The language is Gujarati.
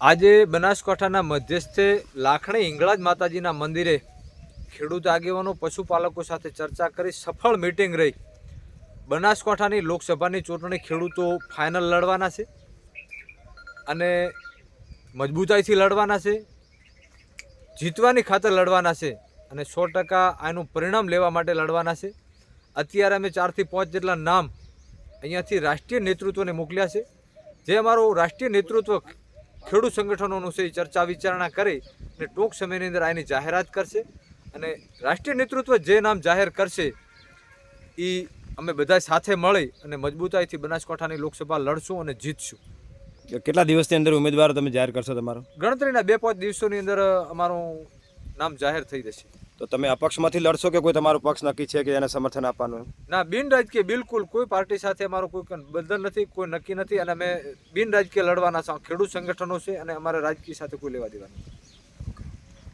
આજે બનાસકાંઠાના મધ્યસ્થે લાખણી હિંગળાજ માતાજીના મંદિરે ખેડૂત આગેવાનો પશુપાલકો સાથે ચર્ચા કરી સફળ મીટિંગ રહી. બનાસકાંઠાની લોકસભાની ચૂંટણી ખેડૂતો ફાઇનલ લડવાના છે અને મજબૂતાઈથી લડવાના છે, જીતવાની ખાતર લડવાના છે અને 100% આનું પરિણામ લેવા માટે લડવાના છે. અત્યારે અમે 4 થી 5 જેટલા નામ અહીંયાથી રાષ્ટ્રીય નેતૃત્વને મોકલ્યા છે. જે અમારું રાષ્ટ્રીય નેતૃત્વ ખેડૂત સંગઠનોનું છે, ચર્ચા વિચારણા કરી અને ટૂંક સમયની અંદર આની જાહેરાત કરશે અને રાષ્ટ્રીય નેતૃત્વ જે નામ જાહેર કરશે એ અમે બધા સાથે મળી અને મજબૂતાઈથી બનાસકાંઠાની લોકસભા લડશું અને જીતશું. કેટલા દિવસની અંદર ઉમેદવારો તમે જાહેર કરશો? તમારો ગણતરીના 2-5 દિવસોની અંદર અમારું નામ જાહેર થઈ જશે. તો તમે અપક્ષમાંથી લડશો કે કોઈ તમારો પક્ષ નક્કી છે કે એને સમર્થન આપવાનું? ના, બિન રાજકીય, બિલકુલ કોઈ પાર્ટી સાથે અમારું કોઈ બંધન નથી, કોઈ નક્કી નથી અને અમે બિન રાજકીય લડવાના ખેડૂત સંગઠનો છે અને અમારે રાજકીય સાથે કોઈ લેવા દેવા નથી.